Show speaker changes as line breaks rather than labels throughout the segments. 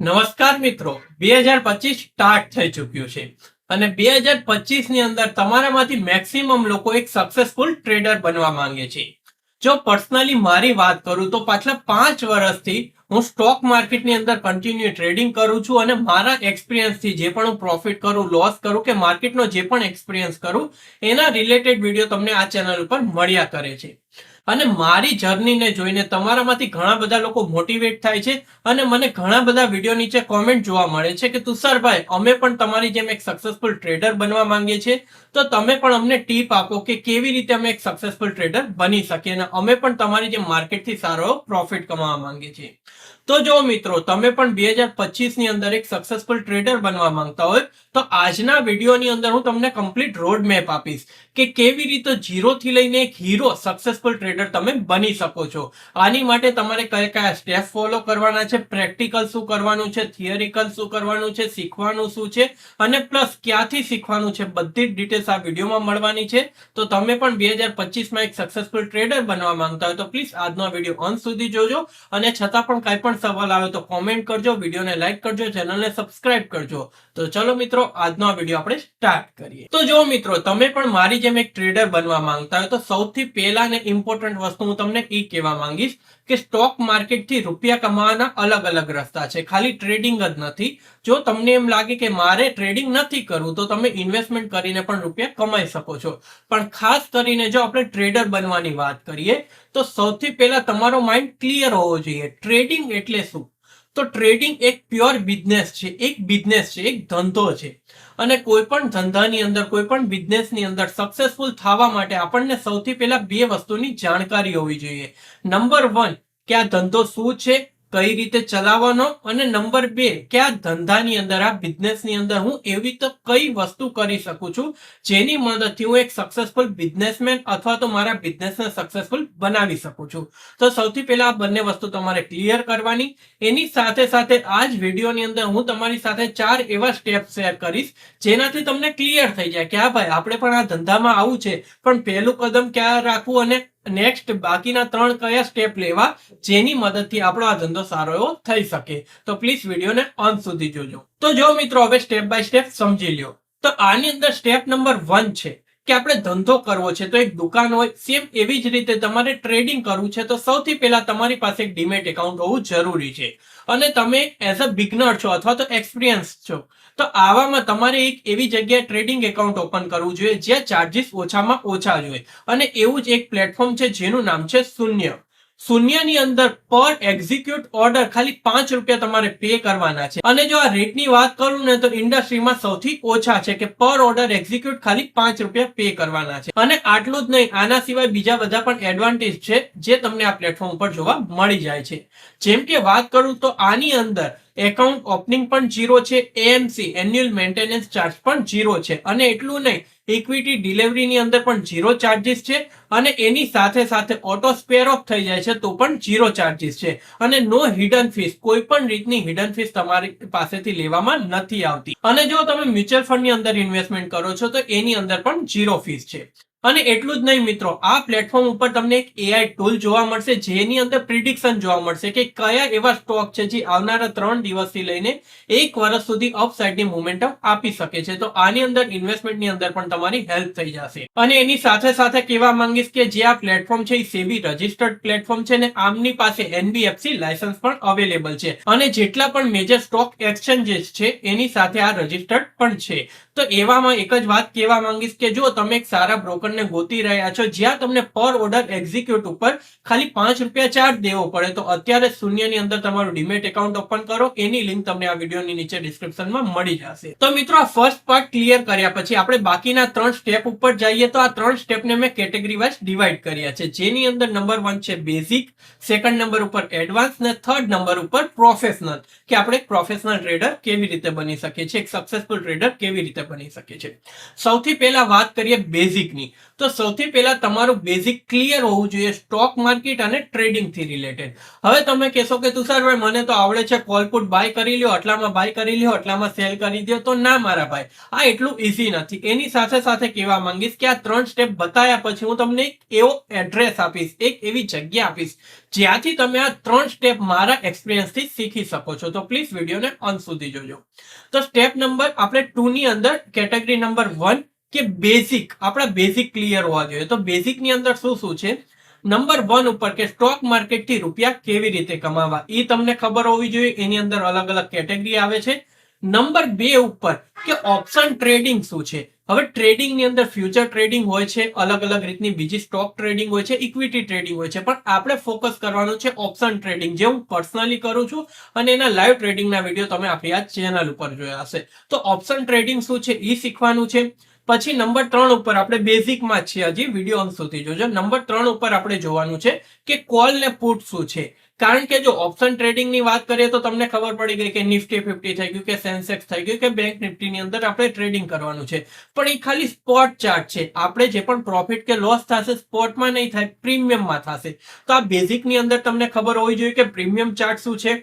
નમસ્કાર મિત્રો, 2025 સ્ટાર્ટ થઈ ચૂક્યું છે અને 2025 ની અંદર તમારામાંથી મેક્સિમમ લોકો એક સક્સેસફુલ ટ્રેડર બનવા માંગે છે. જો પર્સનલી મારી વાત કરું તો પાછલા 5 વર્ષથી હું સ્ટોક માર્કેટની અંદર કન્ટિન્યુ ટ્રેડિંગ કરું છું અને મારા એક્સપિરિયન્સથી જે પણ હું પ્રોફિટ કરું, લોસ કરું કે માર્કેટનો જે પણ એક્સપિરિયન્સ કરું એના રિલેટેડ વિડીયો તમને આ ચેનલ ઉપર મળ્યા કરે છે. અને મારી જર્નીને જોઈને તમારામાંથી ઘણા બધા લોકો મોટિવેટ થાય છે અને મને ઘણા બધા વિડીયો નીચે કોમેન્ટ જોવા મળે છે કે તુષારભાઈ, અમે પણ તમારી જેમ એક સક્સેસફુલ ટ્રેડર બનવા માંગીએ છીએ, તો તમે પણ અમને ટીપ આપો કે કેવી રીતે અમે એક સક્સેસફુલ ટ્રેડર બની શકીએ અને અમે પણ તમારી જેમ માર્કેટથી સારો પ્રોફિટ કમાવા માંગીએ છીએ. તો જો મિત્રો, તમે પણ 2025 ની અંદર એક સક્સેસફુલ ટ્રેડર બનવા માંગતા હોય તો આજના વિડીયોની અંદર હું તમને કમ્પ્લીટ રોડ મેપ આપીશ કે કેવી રીતે ઝીરો થી લઈને એક હીરો સક્સેસફુલ ટ્રેડર તમે બની શકો છો. આની માટે તમારે કયા કયા સ્ટેપ ફોલો કરવાના છે, પ્રેક્ટિકલ શું કરવાનું છે, થિયરિકલ શું કરવાનું છે, શીખવાનું શું છે અને પ્લસ ક્યાંથી શીખવાનું છે, બધી જ ડિટેલ્સ આ વિડીયોમાં મળવાની છે. તો તમે પણ 2025 માં એક સક્સેસફુલ ટ્રેડર બનવા માંગતા હોય તો પ્લીઝ આજનો વિડીયો અંત સુધી જોજો અને છતાં પણ કાંઈ પણ સવાલ આવે તો કોમેન્ટ કરજો, વિડીયોને લાઈક કરજો, ચેનલને સબસ્ક્રાઇબ કરજો. તો ચલો મિત્રો, આજનો વિડીયો આપણે સ્ટાર્ટ કરીએ. તો જો મિત્રો, તમે પણ મારી જેમ એક ટ્રેડર બનવા માંગતા હોય તો સૌથી પહેલા ને ઇમ્પોર્ટન્ટ વસ્તુ હું તમને એ કહેવા માંગીશ કે સ્ટોક માર્કેટથી રૂપિયા કમાવાના અલગ અલગ રસ્તા છે, ખાલી ટ્રેડિંગ જ નથી. જો તમને એમ લાગે કે મારે ટ્રેડિંગ નથી કરવું તો તમે ઇન્વેસ્ટમેન્ટ કરીને પણ રૂપિયા કમાઈ શકો છો. પણ ખાસ કરીને જો આપણે ટ્રેડર બનવાની વાત કરીએ તો સૌથી પહેલા તમારો માઇન્ડ ક્લિયર હોવો જોઈએ. ટ્રેડિંગ એટલે શું? તો ટ્રેડિંગ એક પ્યોર બિઝનેસ છે, એક ધંધો છે. અને કોઈ પણ ધંધાની અંદર, કોઈ પણ બિઝનેસની અંદર સક્સેસફુલ થવા માટે આપણને સૌથી પહેલા બે વસ્તુની જાણકારી હોવી જોઈએ. નંબર 1, કે આ ધંધો શું છે, કઈ રીતે ચલાવવાનો, અને નંબર 2, કે આ ધંધાની અંદર, આ બિઝનેસની અંદર હું એવી તો કઈ વસ્તુ કરી શકું છું જેની મદદથી હું એક સક્સેસફુલ બિઝનેસમેન અથવા તો મારા બિઝનેસને સક્સેસફુલ બનાવી શકું છું. તો સૌથી પહેલા આ બંને વસ્તુ તમારે ક્લિયર કરવાની. એની સાથે સાથે આ જ વિડીયોની અંદર હું તમારી સાથે 4 એવા સ્ટેપ શેર કરીશ જેનાથી તમને ક્લિયર થઈ જાય કે હા ભાઈ, આપણે પણ આ ધંધામાં આવું છે, પણ પહેલું કદમ ક્યાં રાખવું અને નેક્સ્ટ બાકીના 3 કયા સ્ટેપ લેવા જેની મદદથી આપણો આ ધંધો સારો એવો થઈ શકે. તો પ્લીઝ વિડીયોને અંત સુધી જોજો. તો જો મિત્રો, હવે સ્ટેપ બાય સ્ટેપ સમજી લ્યો. તો આની અંદર સ્ટેપ નંબર 1 છે કે આપણે ધંધો કરવો છે તો એક દુકાન હોય, સેમ એવી જ રીતે તમારે ટ્રેડિંગ કરવું છે તો સૌથી પહેલા તમારી પાસે એક ડીમેટ એકાઉન્ટ હોવું જરૂરી છે. અને તમે એઝ અ બિગનર છો અથવા તો એક્સપિરિયન્સ છો તો આવામાં તમારે એક એવી જગ્યાએ ટ્રેડિંગ એકાઉન્ટ ઓપન કરવું જોઈએ જ્યાં ચાર્જિસ ઓછામાં ઓછા જોઈએ. અને એવું જ એક પ્લેટફોર્મ છે જેનું નામ છે શૂન્ય. શૂન્યની અંદર પર એક્ઝિક્યુટ ઓર્ડર ખાલી 5 રૂપિયા તમારે પે કરવાના છે. અને જો આ રેટની વાત કરું ને તો ઇન્ડસ્ટ્રીમાં સૌથી ઓછા છે કે પર ઓર્ડર એક્ઝિક્યુટ ખાલી 5 રૂપિયા પે કરવાના છે. અને આટલું જ નહીં, આના સિવાય બીજા બધા પણ એડવાન્ટેજ છે જે તમને આ પ્લેટફોર્મ ઉપર જોવા મળી જાય છે. જેમ કે વાત કરું તો આની અંદર એકાઉન્ટ ઓપનિંગ પણ 0 છે, એએમસી એન્યુઅલ મેન્ટેનન્સ ચાર્જ પણ 0 છે. અને એટલું નહીં, ઇક્વિટી ડિલિવરીની અંદર પણ 0 ચાર્જિસ છે અને એની સાથે સાથે ઓટો સ્પેર ઓફ થઈ જાય છે તો પણ 0 ચાર્જિસ છે. અને નો હિડન ફીસ, કોઈ પણ રીતની હિડન ફીસ તમારી પાસેથી લેવામાં નથી આવતી. અને જો તમે મ્યુચ્યુઅલ ફંડની અંદર ઇન્વેસ્ટમેન્ટ કરો છો તો એની અંદર પણ 0 ફીસ છે. અને એટલું જ નહીં મિત્રો, આ પ્લેટફોર્મ ઉપર તમને એક એઆઈ ટૂલ જોવા મળશે જેની અંદર પ્રિડિક્શન જોવા મળશે કે કયા એવા સ્ટોક છે જે આવનારા 3 દિવસથી લઈને 1 વર્ષ સુધી અપસાઇડની મોમેન્ટમ આપી શકે છે. તો આની અંદર ઇન્વેસ્ટમેન્ટની અંદર પણ તમારી હેલ્પ થઈ જશે. અને એની સાથે સાથે કહેવા માંગીશ કે જે આ પ્લેટફોર્મ છે એ સેબી રજિસ્ટર્ડ પ્લેટફોર્મ છે ને આમની પાસે એનબીએફસી લાયસન્સ પણ અવેલેબલ છે. અને જેટલા પણ મેજર સ્ટોક એક્સચેન્જીસ છે એની સાથે આ રજિસ્ટર્ડ પણ છે. તો એવામાં એક જ વાત કહેવા માંગીશ કે જો તમે એક સારા બ્રોકરને ગોતી રહ્યા છો જ્યાં તમને પર ઓર્ડર એક્ઝિક્યુટ ઉપર ખાલી 5 રૂપિયા ચાર્જ દેવો પડે તો અત્યારે શૂન્યની અંદર તમારું ડીમેટ એકાઉન્ટ ઓપન કરો. એની લિંક તમને આ વિડીયોની નીચે ડિસ્ક્રિપ્શનમાં મળી જશે. તો મિત્રો, આ ફર્સ્ટ પાર્ટ ક્લિયર કર્યા પછી આપણે બાકીના 3 સ્ટેપ ઉપર જઈએ. તો આ 3 સ્ટેપને મેં કેટેગરી વાઇઝ ડિવાઈડ કર્યા છે જેની અંદર નંબર 1 છે બેઝિક, સેકન્ડ નંબર ઉપર એડવાન્સ ને થર્ડ નંબર ઉપર પ્રોફેશનલ, કે આપણે એક પ્રોફેશનલ ટ્રેડર કેવી રીતે બની શકીએ છીએ, એક સક્સેસફુલ ટ્રેડર કેવી રીતે બની શકે છે. સૌથી પહેલા વાત કરીએ બેઝિકની. તો સૌથી પહેલા તમારું બેઝિક ક્લિયર હોવું જોઈએ સ્ટોક માર્કેટ અને ટ્રેડિંગ થી રિલેટેડ. હવે તમે કહેશો કે તુષારભાઈ મને તો આવડે છે, કોલ પુટ બાય કરી લ્યો, આટલામાં બાય કરી લ્યો, આટલામાં સેલ કરી દો. તો ના મારા ભાઈ, આ એટલું ઈઝી નથી. એની સાથે સાથે કહેવા માંગીશ કે આ 3 સ્ટેપ બતાવ્યા પછી હું તમને એક એવો એડ્રેસ આપીશ, એક એવી જગ્યા આપીશ જ્યાંથી તમે આ 3 સ્ટેપ મારા એક્સપિરિયન્સથી શીખી શકો છો. તો પ્લીઝ વિડીયોને અંત સુધી જોજો. તો સ્ટેપ નંબર આપણે 2 ની અંદર કેટેગરી નંબર 1 કે બેઝિક, આપણા બેઝિક ક્લિયર હોવા જોઈએ. તો બેઝિક ની અંદર શું શું છે? નંબર 1 ઉપર કે સ્ટોક માર્કેટ થી રૂપિયા કેવી રીતે કમાવા એ તમને ખબર હોવી જોઈએ. એની અંદર અલગ અલગ કેટેગરી આવે છે. નંબર 2 ઉપર કે ઓપ્શન ટ્રેડિંગ શું છે. હવે ટ્રેડિંગ ની અંદર ફ્યુચર ટ્રેડિંગ હોય છે, અલગ અલગ રીતની બીજી સ્ટોક ટ્રેડિંગ હોય છે, ઇક્વિટી ટ્રેડિંગ હોય છે, પણ આપણે ફોકસ કરવાનું છે ઓપ્શન ટ્રેડિંગ, જે હું પર્સનલી કરું છું અને એના લાઈવ ટ્રેડિંગના વિડીયો તમે આપણી આ ચેનલ ઉપર જોયા હશે. તો ઓપ્શન ટ્રેડિંગ શું છે એ શીખવાનું છે. પછી નંબર 3 ઉપર આપણે બેઝિકમાં જ છે, હજી વિડીયો અંત સુધી જોજો. નંબર 3 ઉપર આપણે જોવાનું છે કે કોલ ને પુટ શું છે. કારણ કે જો ઓપ્શન ટ્રેડિંગ ની વાત કરીએ તો તમને ખબર પડી ગઈ કે નિફ્ટી 50 થઈ ગયું, કે સેન્સેક્સ થઈ ગયું, કે બેંક નિફ્ટી ની અંદર આપણે ટ્રેડિંગ કરવાનું છે. પણ એ ખાલી સ્પોટ ચાર્ટ છે. આપણે જે પણ પ્રોફિટ કે લોસ થશે સ્પોટમાં નહીં થાય, પ્રીમિયમમાં થશે. તો આ બેઝિક ની અંદર તમને ખબર હોવી જોઈએ કે પ્રીમિયમ ચાર્ટ શું છે.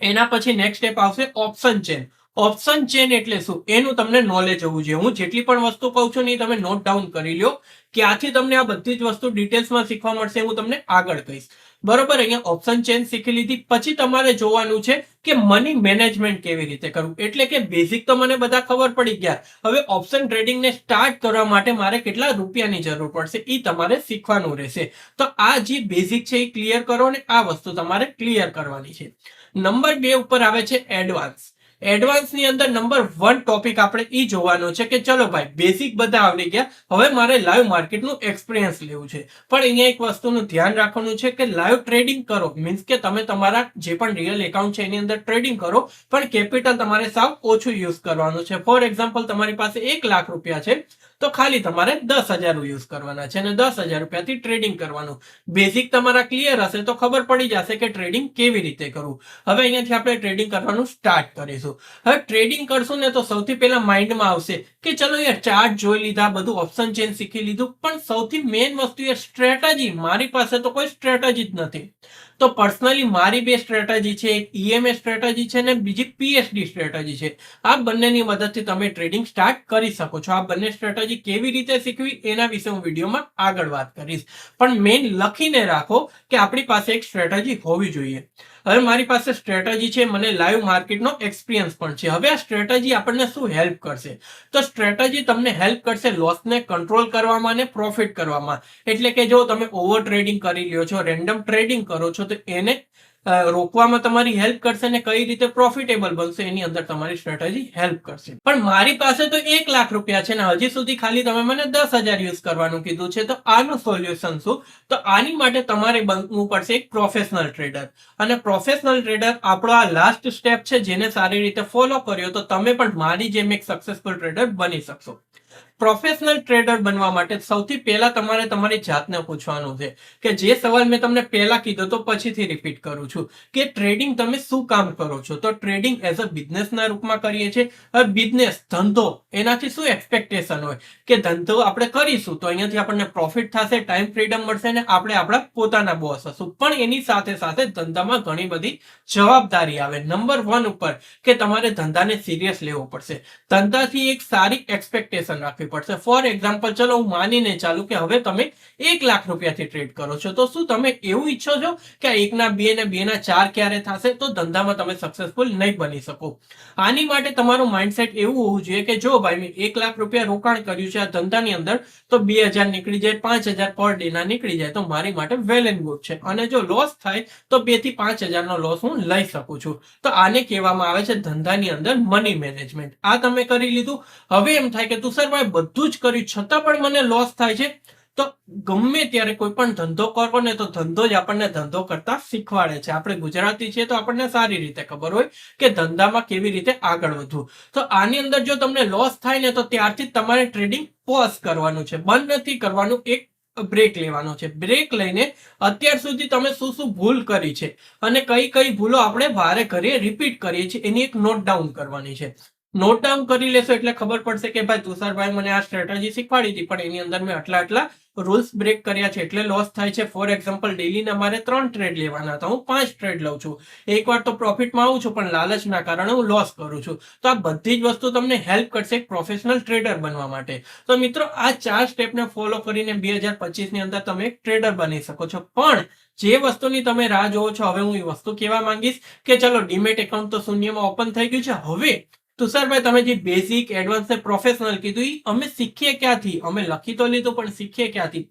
એના પછી નેક્સ્ટ સ્ટેપ આવશે ઓપ્શન ચેન. ઓપ્શન ચેન એટલે શું એનું તમને નોલેજ હોવું જોઈએ. હું જેટલી પણ વસ્તુ કહું છું ને તમે નોટ ડાઉન કરી લો. ક્યાંથી તમને આ બધી જ વસ્તુ ડિટેલ્સમાં શીખવા મળશે હું તમને આગળ કહીશ. બરોબર, અહીંયા ઓપ્શન ચેન શીખી લીધી. પછી તમારે જોવાનું છે કે મની મેનેજમેન્ટ કેવી રીતે કરવું. એટલે કે બેઝિક તો મને બધા ખબર પડી ગયા. હવે ઓપ્શન ટ્રેડિંગ ને સ્ટાર્ટ કરવા માટે મારે કેટલા રૂપિયાની જરૂર પડશે એ તમારે શીખવાનું રહેશે. તો આ જે બેઝિક છે એ ક્લિયર કરો ને આ વસ્તુ તમારે ક્લિયર કરવાની છે. નંબર 2 ઉપર આવે છે એડવાન્સ. એડવાન્સ ની અંદર નંબર 1 ટોપિક આપણે ઈ જોવાનો છે કે ચલો ભાઈ બેઝિક બધા આવડી ગયા, હવે મારે લાઈવ માર્કેટનું એક્સપિરિયન્સ લેવું છે. પણ અહીંયા એક વસ્તુનું ધ્યાન રાખવાનું છે કે લાઈવ ટ્રેડિંગ કરો, મીન્સ કે તમે તમારા જે પણ રિયલ એકાઉન્ટ છે એની અંદર ટ્રેડિંગ કરો, પણ કેપિટલ તમારે સાવ ઓછું યુઝ કરવાનું છે. ફોર એક્ઝામ્પલ તમારી પાસે 1 લાખ રૂપિયા છે તો ખાલી તમારે 10,000 યુઝ કરવાના છે અને 10,000 રૂપિયાથી ટ્રેડિંગ કરવાનું. બેઝિક તમારા ક્લિયર હશે તો ખબર પડી જશે કે ટ્રેડિંગ કેવી રીતે કરવું. હવે અહીંયાથી આપણે ટ્રેડિંગ કરવાનું સ્ટાર્ટ કરીશું. હવે ટ્રેડિંગ કરશું ને તો સૌથી પહેલા માઇન્ડમાં આવશે કે ચલો યાર ચાર્ટ જોઈ લીધા, બધું ઓપ્શન ચેન શીખી લીધું, પણ સૌથી મેઇન વસ્તુ એ સ્ટ્રેટેજી. મારી પાસે તો કોઈ સ્ટ્રેટેજી જ નથી. તો પર્સનલી મારી 2 સ્ટ્રેટેજી છે, એક EMA સ્ટ્રેટેજી છે ને બીજી PSD સ્ટ્રેટેજી છે. આ બંનેની મદદથી તમે ટ્રેડિંગ સ્ટાર્ટ કરી શકો છો. આ બંને સ્ટ્રેટેજી કેવી રીતે શીખવી એના વિશે હું વિડીયોમાં આગળ વાત કરીશ. પણ મેઇન લખીને રાખો કે આપણી પાસે એક સ્ટ્રેટેજી હોવી જોઈએ. હવે મારી પાસે સ્ટ્રેટેજી છે, મને લાઈવ માર્કેટનો એક્સપિરિયન્સ પણ છે. હવે આ સ્ટ્રેટેજી આપણને શું હેલ્પ કરશે? તો સ્ટ્રેટેજી તમને હેલ્પ કરશે લોસને કંટ્રોલ કરવામાં અને પ્રોફિટ કરવામાં. એટલે કે જો તમે ઓવર ટ્રેડિંગ કરી લ્યો છો, રેન્ડમ ટ્રેડિંગ કરો છો, તો એને રોકવામાં તમારી હેલ્પ કરશે ને કઈ રીતે પ્રોફિટેબલ બનશે એની અંદર તમારી સ્ટ્રેટેજી હેલ્પ કરશે. પણ મારી પાસે તો 1 લાખ રૂપિયા છે ને હજી સુધી ખાલી તમે મને 10,000 યુઝ કરવાનું કીધું છે. તો આનું સોલ્યુશન શું? તો આની માટે તમારે બનવું પડશે એક પ્રોફેશનલ ટ્રેડર. અને પ્રોફેશનલ ટ્રેડર આપણો આ લાસ્ટ સ્ટેપ છે, જેને સારી રીતે ફોલો કર્યો તો તમે પણ મારી જેમ એક સક્સેસફુલ ટ્રેડર બની શકશો. પ્રોફેશનલ ટ્રેડર બનવા માટે સૌથી પહેલા તમારે તમારી જાતને પૂછવાનું છે કે જે સવાલ મેં તમને પહેલા કીધો તો પછીથી રિપીટ કરું છું કે ટ્રેડિંગ તમે શું કામ કરો છો. તો ટ્રેડિંગ એઝ અ બિઝનેસના રૂપમાં કરીએ છીએ. હવે બિઝનેસ ધંધો, એનાથી શું એક્સપેક્ટેશન હોય કે ધંધો આપણે કરીશું તો અહીંયાથી આપણને પ્રોફિટ થશે, ટાઈમ ફ્રીડમ મળશે ને આપણે આપણા પોતાના બોસ હશું. પણ એની સાથે સાથે ધંધામાં ઘણી બધી જવાબદારી આવે. નંબર 1 ઉપર કે તમારે ધંધાને સિરિયસ લેવો પડશે. ધંધાથી એક સારી એક્સપેક્ટેશન રાખવી પડશે. ફોર એક્ઝામ્પલ ચલો હું માનીને ચાલુ કે હવે તમે 1 લાખ રૂપિયાથી ટ્રેડ કરો છો, તો શું તમે એવું ઈચ્છો છો કે 1 ના 2 ને 2 ના 4 ક્યારે થશે? તો ધંધામાં તમે સક્સેસફુલ નહીં બની શકો. આની માટે તમારું માઇન્ડસેટ એવું હોવું જોઈએ કે જો ભાઈ મેં 1 લાખ રૂપિયા રોકાણ કર્યું છે આ ધંધાની અંદર, તો 2,000 નીકળી જાય, 5,000 પર ડે ના નીકળી જાય તો મારી માટે વેલ એન્ડ ગુડ છે. અને જો લોસ થાય તો 2 થી 5,000 નો લોસ હું લઈ શકું છું. તો આને કહેવામાં આવે છે ધંધાની અંદર મની મેનેજમેન્ટ. આ તમે કરી લીધું. હવે એમ થાય કે તુષારભાઈ બધું જ કર્યું છતાં પણ મને લોસ થાય છે. તો ગમે ત્યારે કોઈ પણ ધંધો કરવો ને તો ધંધો જ આપણને ધંધો કરતા શીખવાડે છે. આપણે ગુજરાતી છીએ તો આપણને સારી રીતે ખબર હોય કે ધંધામાં કેવી રીતે આગળ વધવું. તો આની અંદર જો તમને લોસ થાય ને તો ત્યારથી જ તમારે ટ્રેડિંગ પોઝ કરવાનું છે, બંધ નથી કરવાનું. એક બ્રેક લેવાનો છે. બ્રેક લઈને અત્યાર સુધી તમે શું શું ભૂલ કરી છે અને કઈ કઈ ભૂલો આપણે વારે ઘડીએ રિપીટ કરીએ છીએ એની એક નોટ ડાઉન કરવાની છે. નોટ ડાઉન કરી લેશો એટલે ખબર પડશે કે ભાઈ તુષારભાઈ મને આ સ્ટ્રેટેજી શીખવાડી હતી, પણ એની અંદર મેં આટલા રૂલ્સ બ્રેક કર્યા છે એટલે લોસ થાય છે. ફોર એક્ઝામ્પલ, ડેલીના મારે 3 ટ્રેડ લેવાના હતા, હું 5 ટ્રેડ લઉં છું. એકવાર તો પ્રોફિટમાં આવું છું, પણ લાલચના કારણે હું લોસ કરું છું. તો આ બધી જ વસ્તુ તમને હેલ્પ કરશે એક પ્રોફેશનલ ટ્રેડર બનવા માટે. તો મિત્રો, આ 4 સ્ટેપને ફોલો કરીને 2025 ની અંદર તમે એક ટ્રેડર બની શકો છો. પણ જે વસ્તુની તમે રાહ જોવો છો, હવે હું એ વસ્તુ કહેવા માંગીશ કે ચલો ડીમેટ એકાઉન્ટ તો શૂન્યમાં ઓપન થઈ ગયું છે. હવે તુષારભાઈ, તમે જે બેઝિક, એડવાન્સ ને પ્રોફેશનલ કીધું, એ અમે શીખીએ ક્યાંથી? અમે લખી તો લીધું, પણ શીખીએ ક્યાંથી?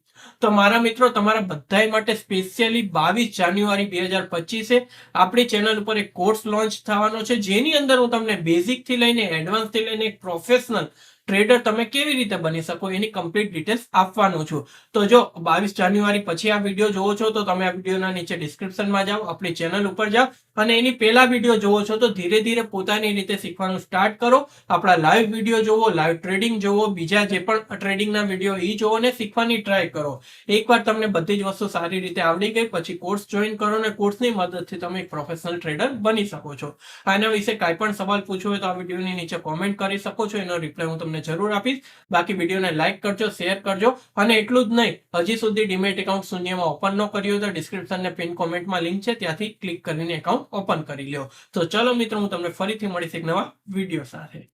તો મારા મિત્રો, તમારા બધા માટે સ્પેશિયલી 22 જાન્યુઆરી 2025 આપણી ચેનલ ઉપર એક કોર્સ લોન્ચ થવાનો છે, જેની અંદર હું તમને બેઝિક થી લઈને એડવાન્સ થી લઈને એક પ્રોફેશનલ ટ્રેડર તમે કેવી રીતે બની શકો એની કમ્પ્લીટ ડિટેલ્સ આપવાનું છું. તો જો 22 જાન્યુઆરી પછી આ વિડીયો જોવો છો તો તમે આ વિડીયોના નીચે ડિસ્ક્રિપ્શનમાં જાઓ, આપણી ચેનલ ઉપર જાઓ અને એની પહેલા વિડીયો જોવો છો તો ધીરે ધીરે પોતાની રીતે શીખવાનું સ્ટાર્ટ કરો. આપણા લાઈવ વિડીયો જોવો, લાઈવ ટ્રેડિંગ જોવો, બીજા જે પણ ટ્રેડિંગના વિડીયો એ જોવો ને શીખવાની ટ્રાય કરો. એકવાર તમને બધી જ વસ્તુ સારી રીતે આવડી ગઈ પછી કોર્સ જોઈન કરો અને કોર્સની મદદથી તમે એક પ્રોફેશનલ ટ્રેડર બની શકો છો. આના વિશે કાંઈ પણ સવાલ પૂછવો હોય તો આ વિડીયોની નીચે કોમેન્ટ કરી શકો છો, એનો રિપ્લાય હું તમને જરૂર આપીશ. બાકી વિડીયોને લાઈક કરજો, શેર કરજો અને એટલું જ નહીં, હજી સુધી ડીમેટ એકાઉન્ટ શૂન્યમાં ઓપન ન કર્યું તો ડિસ્ક્રિપ્શન ને પિન કોમેન્ટમાં લિંક છે, ત્યાંથી ક્લિક કરીને એકાઉન્ટ ઓપન કરી લો. તો ચલો મિત્રો, હું તમને ફરીથી મળીશ એક નવા વિડીયો સાથે.